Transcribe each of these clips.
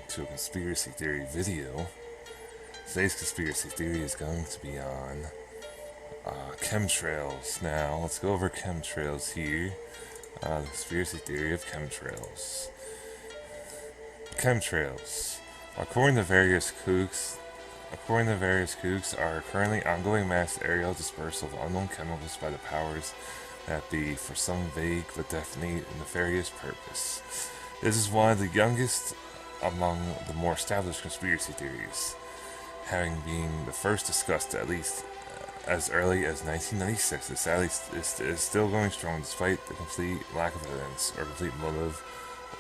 to a conspiracy theory video. Today's conspiracy theory is going to be on chemtrails. Now, let's go over chemtrails here. The conspiracy theory of chemtrails. Chemtrails. According to various kooks, are currently ongoing mass aerial dispersal of unknown chemicals by the powers that be for some vague but definitely nefarious purpose. This is one of the youngest among the more established conspiracy theories, having been the first discussed at least as early as 1996. It sadly is still going strong despite the complete lack of evidence or complete motive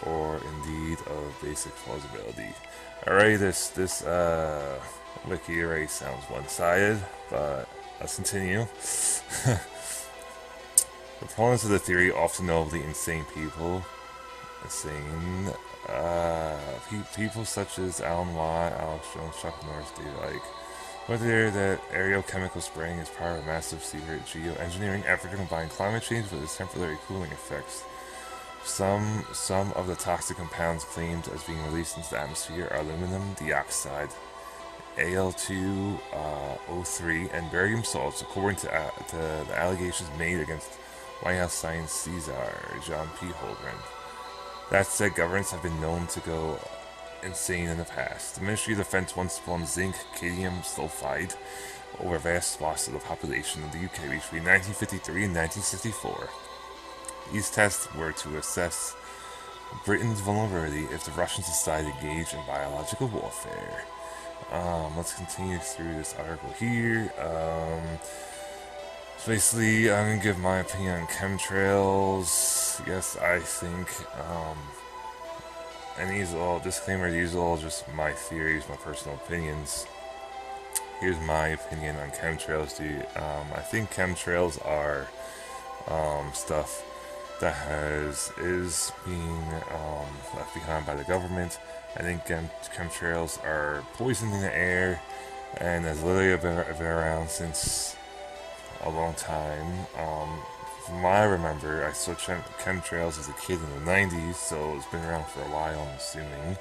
or indeed of basic plausibility. Alright, this wiki array sounds one-sided, but let's continue. Proponents of the theory often notably insane people. People such as Alan Watt, Alex Jones, Chuck Norris, David Icke. Whether that aerial chemical spraying is part of a massive secret geoengineering effort to combine climate change with its temporary cooling effects. Some of the toxic compounds claimed as being released into the atmosphere are aluminum dioxide, Al2O3, and barium salts, according to the allegations made against White House Science Caesar John P. Holdren. That said, governments have been known to go insane in the past. The Ministry of Defense once spun zinc cadmium sulfide over vast swaths of the population of the UK between 1953 and 1964. These tests were to assess Britain's vulnerability if the Russians decided to engage in biological warfare. Let's continue through this article here. So basically, I'm going to give my opinion on chemtrails. Yes, I think, and these are all, disclaimer, these are all just my theories, my personal opinions. Here's my opinion on chemtrails, dude. I think chemtrails are stuff that is being left behind by the government. I think chemtrails are poisoning the air, and has literally been around since a long time. From what I remember, I saw chemtrails as a kid in the 90s, so it's been around for a while, I'm assuming.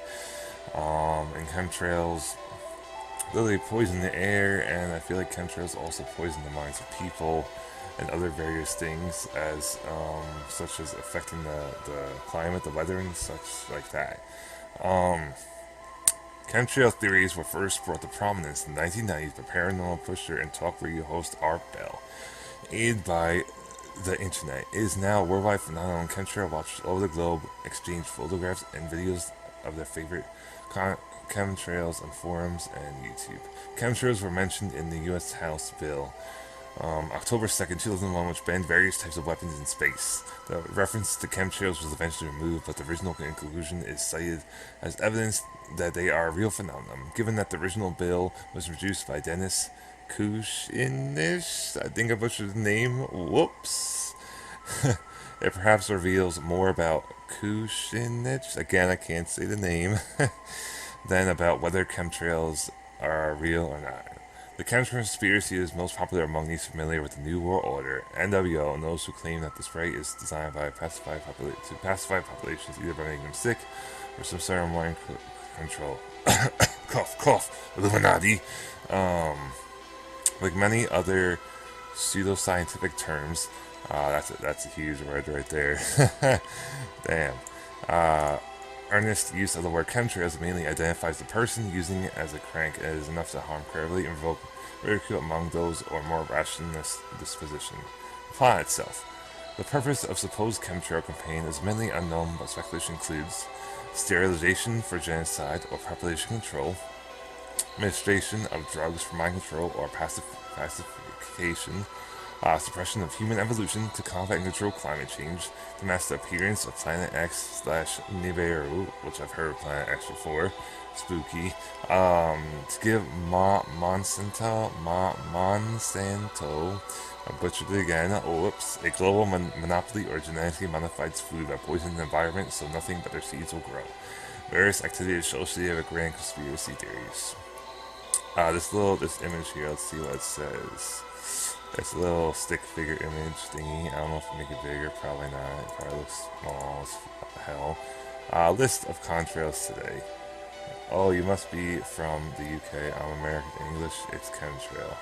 And chemtrails literally poison the air, and I feel like chemtrails also poison the minds of people and other various things, as such as affecting the climate, the weather, and such like that. Chemtrail theories were first brought to prominence in the 1990s by paranormal pusher and talk radio host Art Bell. Aided by the internet, it is now a worldwide phenomenon. Chemtrail watchers all over the globe exchange photographs and videos of their favorite chemtrails on forums and YouTube. Chemtrails were mentioned in the U.S. House bill October 2nd, 2001, which banned various types of weapons in space. The reference to chemtrails was eventually removed, but the original conclusion is cited as evidence that they are a real phenomenon. Given that the original bill was introduced by Dennis Kucinich, I think I butchered the name, whoops. It perhaps reveals more about Kucinich, again I can't say the name, than about whether chemtrails are real or not. The chemtrail conspiracy is most popular among those familiar with the New World Order, NWO, and those who claim that the spray is designed by to pacify populations either by making them sick or some sort of mind control. Cough, cough, Illuminati. Like many other pseudoscientific terms, that's a huge word right there. Damn. Earnest use of the word chemtrails mainly identifies the person using it as a crank, and is enough to harm gravely and invoke ridicule among those or more rationalist disposition. The plot itself. The purpose of supposed chemtrail campaign is mainly unknown, but speculation includes sterilization for genocide or population control, administration of drugs for mind control or pacification, suppression of human evolution to combat and control climate change, to mask the appearance of Planet X / Nibiru, which I've heard of Planet X before, spooky, to give Monsanto, I butchered it again, whoops, a global monopoly or genetically modified food that poisons the environment so nothing but their seeds will grow. Various activities associated with grand conspiracy theories. This image here, let's see what it says. It's a little stick figure image thingy. I don't know if I make it bigger, probably not. It probably looks small as hell. List of contrails today. Oh, you must be from the UK. I'm American English. It's chemtrail.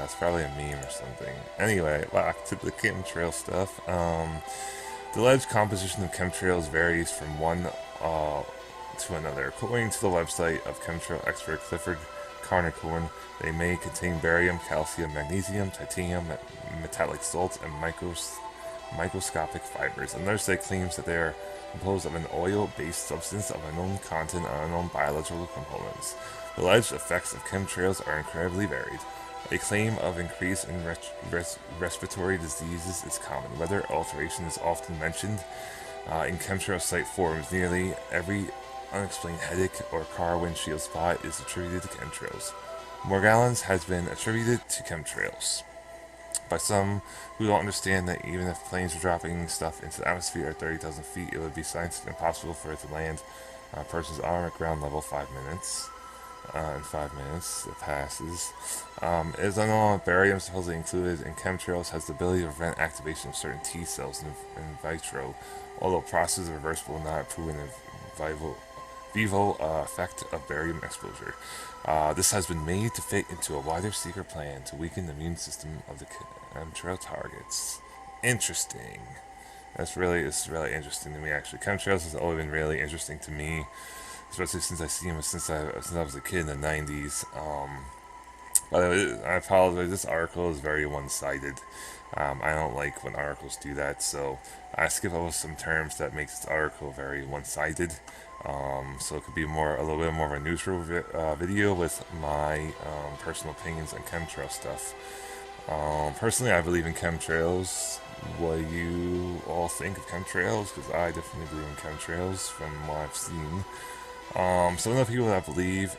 It's probably a meme or something. Anyway, back to the chemtrail stuff. The alleged composition of chemtrails varies from one to another. According to the website of chemtrail expert Clifford Carnicorn, they may contain barium, calcium, magnesium, titanium, metallic salts, and microscopic fibers. Another site claims that they are composed of an oil-based substance of unknown content and unknown biological components. The alleged effects of chemtrails are incredibly varied. A claim of increase in respiratory diseases is common. Weather alteration is often mentioned in chemtrail site forums. Nearly every unexplained headache or car windshield spot is attributed to chemtrails. Morgellons has been attributed to chemtrails by some who don't understand that even if planes were dropping stuff into the atmosphere at 30,000 feet, it would be scientifically impossible for it to land on a person's arm at ground level 5 minutes. In 5 minutes, it passes. It is unknown if barium supposedly included in chemtrails has the ability to prevent activation of certain T cells in vitro, although process is reversible, not proven a vivo effect of barium exposure. This has been made to fit into a wider secret plan to weaken the immune system of the chemtrail targets. Interesting. It's really interesting to me actually. Chemtrails has always been really interesting to me, especially since I see him since I was a kid in the 90s. By the way, I apologize. This article is very one-sided. I don't like when articles do that, so I skip over some terms that makes this article very one-sided. So it could be a little bit more of a neutral video with my personal opinions on chemtrail stuff. Personally, I believe in chemtrails. What do you all think of chemtrails? Because I definitely believe in chemtrails from what I've seen. Some of the people that believe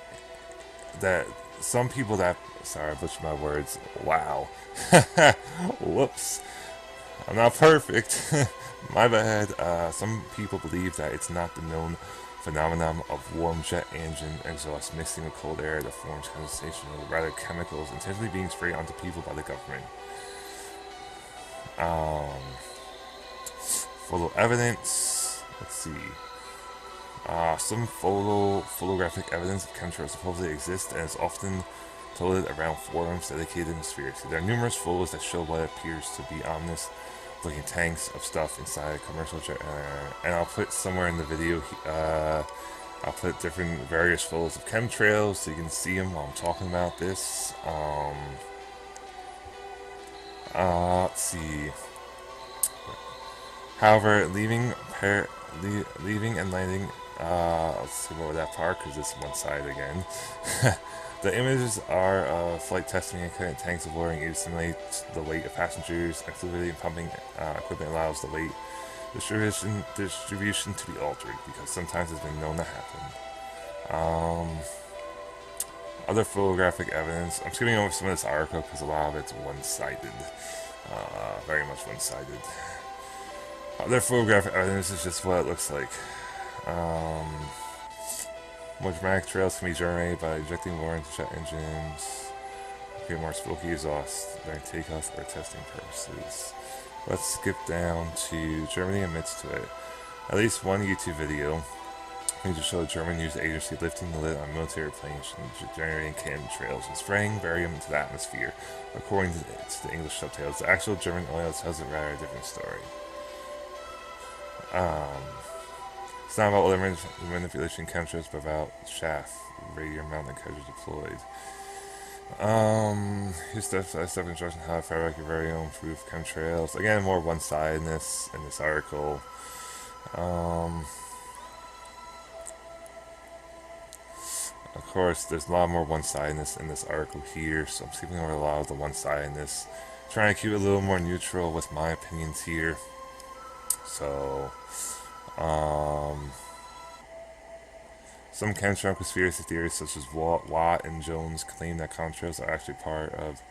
that some people that sorry I butchered my words. Wow. Whoops. I'm not perfect. My bad. Some people believe that it's not the known phenomenon of warm jet engine exhaust mixing with cold air that forms condensation, or rather chemicals intentionally being sprayed onto people by the government. Um, Photo evidence. Let's see. Some photographic evidence of chemtrails supposedly exists and is often told around forums dedicated to conspiracy. There are numerous photos that show what appears to be ominous looking tanks of stuff inside a commercial jet, and I'll put somewhere in the video, I'll put different various photos of chemtrails so you can see them while I'm talking about this. Let's see. However, leaving and landing. Let's see more of that part because it's one side again. The images are flight testing and tanks of lowering aid simulate the weight of passengers. Activity and pumping equipment allows the weight distribution to be altered because sometimes it's been known to happen. Other photographic evidence. I'm skipping over some of this article because a lot of it's one-sided. Very much one-sided. Other photographic evidence is just what it looks like. More dramatic trails can be generated by injecting more into jet engines, create more smoky exhaust during takeoff or testing purposes. Let's skip down to Germany admits to it. At least one YouTube video aims to show a German news agency lifting the lid on military planes and generating chemtrails and spraying barium into the atmosphere. According to the English subtitles, the actual German oil tells a rather different story. It's not about oil manipulation chemtrails, but about shaft, radio mounted cartridge deployed. Here's stuff instruction how to fabricate your very own proof chemtrails. Again, more one-sidedness in this article. Of course, there's a lot more one-sidedness in this article here, so I'm skipping over a lot of the one-sidedness. Trying to keep it a little more neutral with my opinions here. So, some chemtrail conspiracy theories such as Watt and Jones claim that chemtrails are actually part of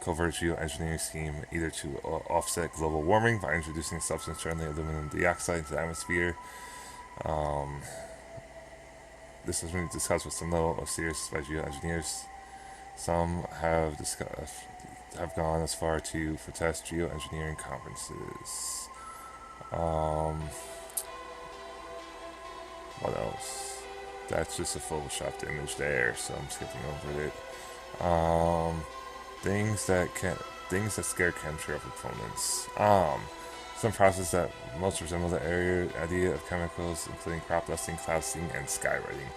covert geoengineering scheme either to offset global warming by introducing substance currently aluminum dioxide into the atmosphere. This has been discussed with some level of seriousness by geoengineers. Some have gone as far to protest geoengineering conferences. What else? That's just a photoshopped image there, so I'm skipping over it. Things that can things that scare chemtrail proponents. Some processes that most resemble the idea of chemicals, including crop dusting, cloud seeding, and skywriting.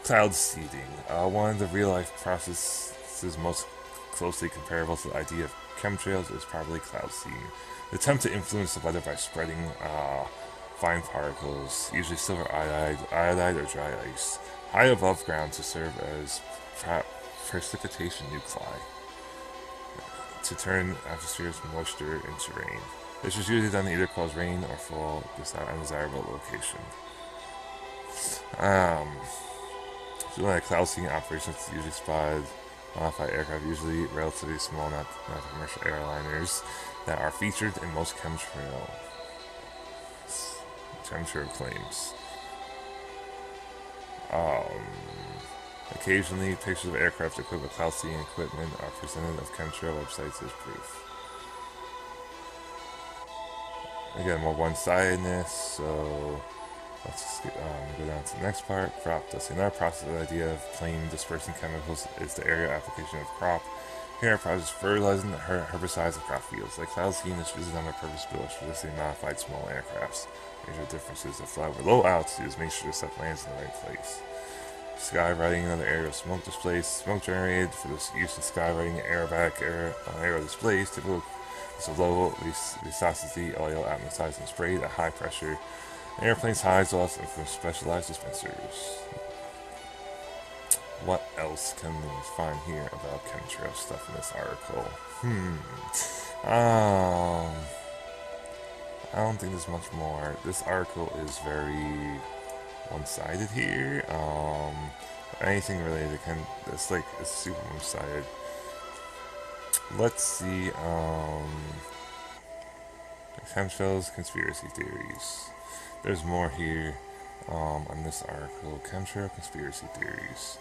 Cloud seeding. One of the real-life processes most closely comparable to the idea of chemtrails is probably cloud seeding. The attempt to influence the weather by spreading fine particles, usually silver iodide or dry ice, high above ground to serve as precipitation nuclei to turn atmosphere's moisture into rain. This is usually done to either cause rain or fall to an undesirable location. So like cloud seeding operations usually spotted modified aircraft, usually relatively small, not commercial airliners, that are featured in most chemtrail claims. Occasionally, pictures of aircraft equipped with cloud seeding equipment are presented of chemtrail websites as proof. Again, more one-sidedness, so let's just go down to the next part. Crop dusting. Another process, the idea of plain dispersing chemicals is the area application of crop. Here, process fertilizing herbicides of crop fields. Like cloud seeding is usually done by purpose-built, traditionally modified small aircrafts. Major differences that fly over low altitudes make sure the stuff lands in the right place. Skywriting, another area of smoke displays. Smoke generated for this use in skywriting aerobatic aero displays. Typical is a low viscosity oil atmospheric and sprayed at high pressure. The airplane's high exhaust and from specialized dispensers. What else can we find here about chemtrail stuff in this article? I don't think there's much more. This article is very one-sided here. Anything related to it's super one-sided. Let's see. Chemtrails, conspiracy theories. There's more here on this article. Chemtrail conspiracy theories.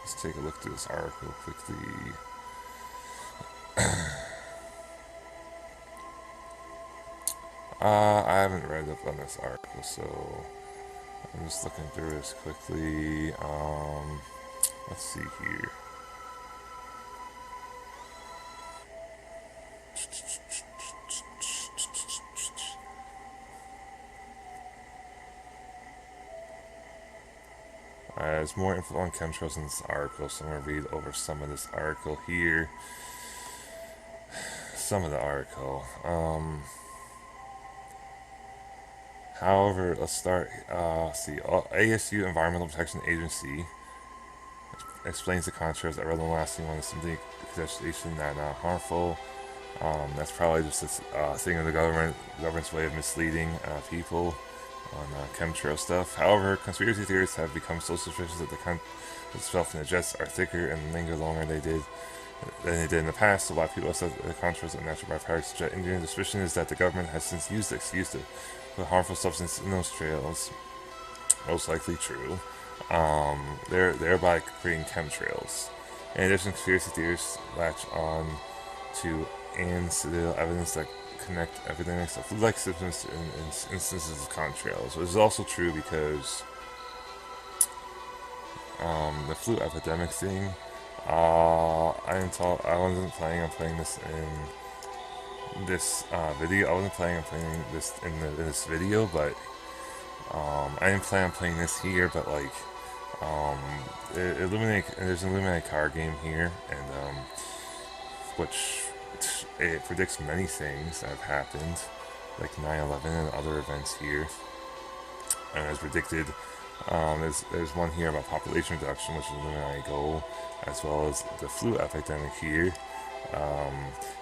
Let's take a look through this article quickly. I haven't read up on this article, so I'm just looking through this quickly. Let's see here. There's more info on chemtrails in this article, so I'm going to read over some of this article here. Some of the article. However, let's start. See, ASU Environmental Protection Agency explains the contrails that rather than lasting one is simply exaggeration that not harmful. That's probably just a thing of the government's way of misleading people on chemtrail stuff. However, conspiracy theories have become so suspicious that the content itself and the jets are thicker and linger longer than they did in the past. A lot of people have said the contrails are natural byproducts of jet engineering. The suspicion is that the government has since used the excuse to put harmful substances in those trails. Most likely true. Thereby creating chemtrails. In addition, conspiracy theories latch on to ancillary evidence that connect epidemics of flu-like symptoms in instances of contrails, which is also true because the flu epidemic thing. I wasn't planning on playing this in this video. I wasn't planning on playing this in this video, but I didn't plan on playing this here. But like, there's an Illuminati card game here, and which it predicts many things that have happened, like 9/11 and other events here. And as predicted, there's one here about population reduction, which is an Illuminati goal, as well as the flu epidemic here.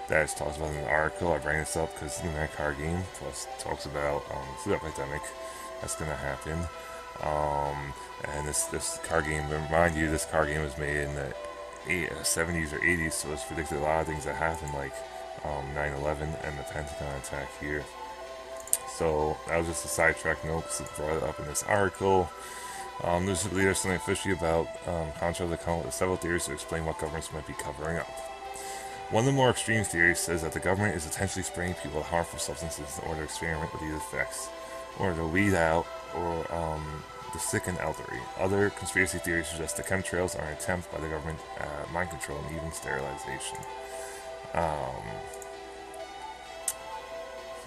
That is talked about in an article. I bring this up because the Illuminati card game plus talks about flu epidemic that's going to happen. And this card game, remind you, this card game was made in the 70s or 80s, so it's predicted a lot of things that happened, like 9/11 and the Pentagon attack here. So that was just a sidetrack note because it brought it up in this article. There's something fishy about contrails that come up with several theories to explain what governments might be covering up. One of the more extreme theories says that the government is intentionally spraying people with harmful substances in order to experiment with these effects. or to weed out or the sick and elderly. Other conspiracy theories suggest the chemtrails are an attempt by the government at mind control and even sterilization. Um,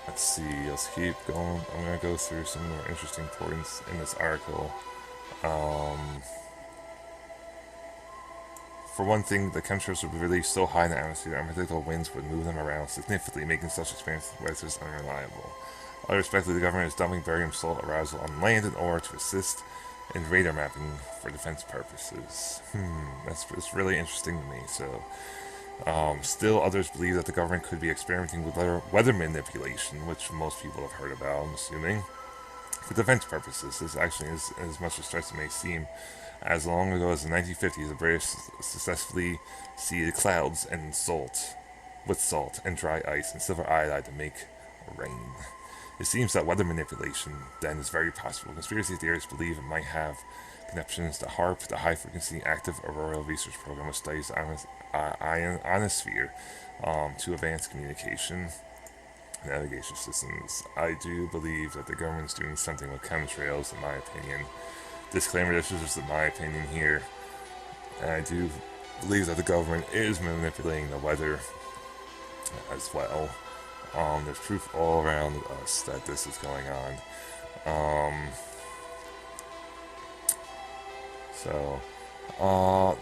let's see, let's keep going. I'm going to go through some more interesting points in this article. Um, For one thing, the chemtrails would be released so high in the atmosphere that unpredictable winds would move them around significantly, making such experiences with weather unreliable. Others speculate the government is dumping barium salt arousal on land in order to assist in radar mapping for defense purposes. That's really interesting to me. So, still others believe that the government could be experimenting with weather manipulation, which most people have heard about, I'm assuming, for defense purposes. This actually is as much a stretch as it may seem. As long ago as the 1950s, the British successfully seeded clouds and salt and dry ice and silver iodide to make rain. It seems that weather manipulation then is very possible. Conspiracy theorists believe it might have connections to HARP, the High Frequency Active Auroral Research Program, which studies the ionosphere to advance communication navigation systems. I do believe that the government's doing something with chemtrails, in my opinion. Disclaimer, this is just my opinion here. And I do believe that the government is manipulating the weather as well. There's proof all around us that this is going on.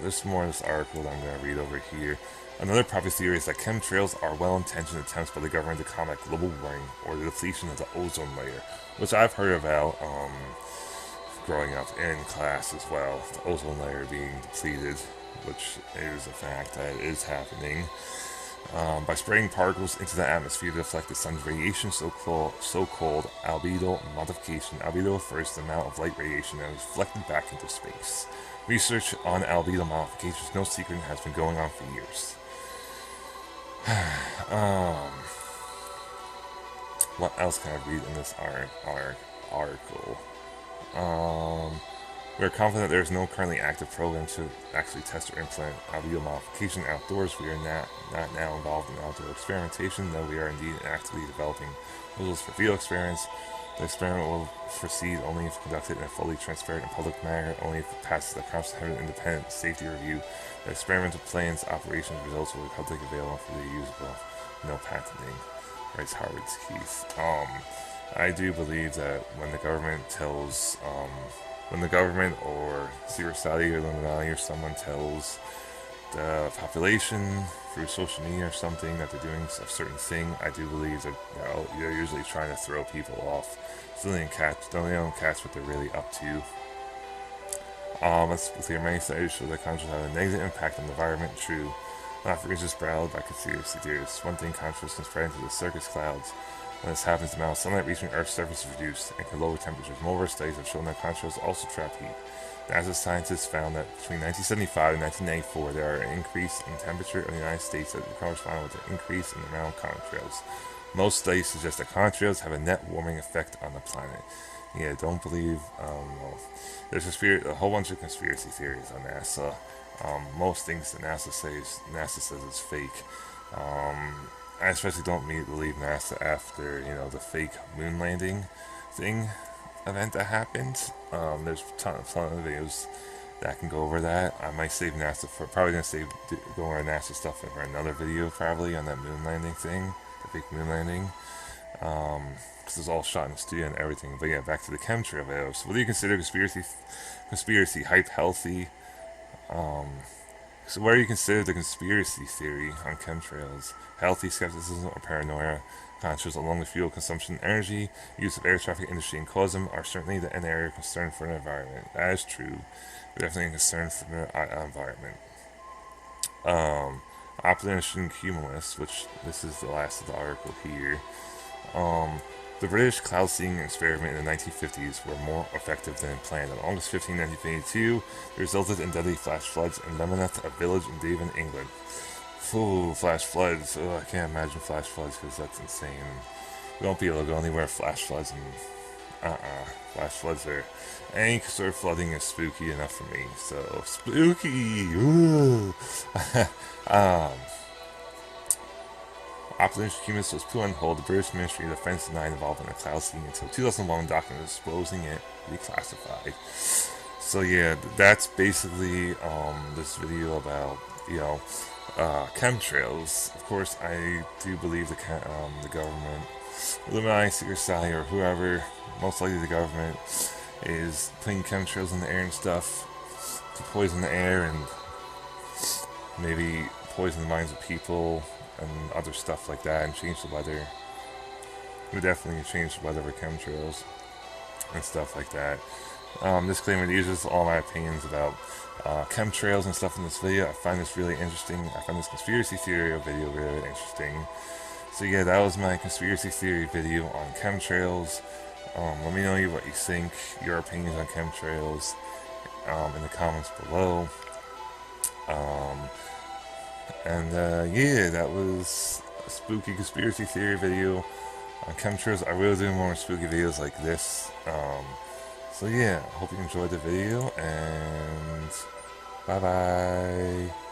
There's more in this article that I'm going to read over here. Another popular theory is that chemtrails are well-intentioned attempts by the government to combat global warming or the depletion of the ozone layer, which I've heard about growing up in class as well. The ozone layer being depleted, which is a fact that is happening. By spraying particles into the atmosphere to deflect the sun's radiation, so-called albedo modification. Albedo refers to the amount of light radiation that is reflected back into space. Research on albedo modification is no secret and has been going on for years. What else can I read in this article? We are confident there is no currently active program to actually test or implement albedo modification outdoors. We are not now involved in outdoor experimentation, though we are indeed actively developing rules for field experiments. The experiment will proceed only if conducted in a fully transparent and public manner, only if it passes the comprehensive independent safety review. The experimental plans, operations, results will be publicly available for the usable. No patenting, writes Harvard's Keith. I do believe that when the government or Secret Society or Illuminati or someone tells the population through social media or something that they're doing a certain thing, I do believe that they're usually trying to throw people off. So they don't catch what they're really up to. Let's be clear, many studies show that chemtrails have a negative impact on the environment. True, not for instance browed by conspiracy theorists. One thing, chemtrails can spread into the cirrus clouds. When this happens, the amount of sunlight reaching Earth's surface is reduced and can lower temperatures. Moreover, studies have shown that chemtrails also trap heat. NASA scientists found that between 1975 and 1994, there are an increase in temperature in the United States that correspond with an increase in the amount of chemtrails. Most studies suggest that chemtrails have a net warming effect on the planet. Yeah, don't believe. There's a whole bunch of conspiracy theories on NASA. Most things that NASA says is fake. I especially don't believe NASA after the fake moon landing event that happened. There's a ton of videos that can go over that. I might save NASA probably gonna go over NASA stuff for another video probably on that moon landing thing, the fake moon landing. Because it's all shot in the studio and everything. But yeah, back to the chemtrail videos. So what do you consider conspiracy hype healthy? So where do you consider the conspiracy theory on chemtrails? Healthy skepticism or paranoia? Conscious along the fuel consumption, energy, use of air traffic industry and causing are certainly an area of concern for the environment. That is true. We're definitely a concern for the environment. Opposition cumulus, which this is the last of the article here. The British cloud seeding experiment in the 1950s were more effective than planned. On August 15, 1952, they resulted in deadly flash floods in Lemoneth, a village in Devon, England. Ooh, flash floods. Oh, I can't imagine flash floods because that's insane. We won't be able to go anywhere flash floods and flash floods are any sort of flooding is spooky enough for me. So spooky. Ooh. Opposition humans was put on hold. The British Ministry of Defense denied involvement in the cloud seeding until 2001 document exposing it declassified. So yeah, that's basically this video about, you know, chemtrails. Of course, I do believe the government, Illuminati, Secret Society, or whoever, most likely the government, is putting chemtrails in the air and stuff to poison the air and maybe poison the minds of people and other stuff like that, and change the weather. It would definitely change the weather with chemtrails and stuff like that. Disclaimer, these are just all my opinions about chemtrails and stuff in this video. I find this really interesting. I find this conspiracy theory video really interesting. So yeah, that was my conspiracy theory video on chemtrails. Let me know what you think, your opinions on chemtrails, in the comments below. Yeah, that was a spooky conspiracy theory video on chemtrails. I will do more spooky videos like this. So yeah, hope you enjoyed the video, and bye bye.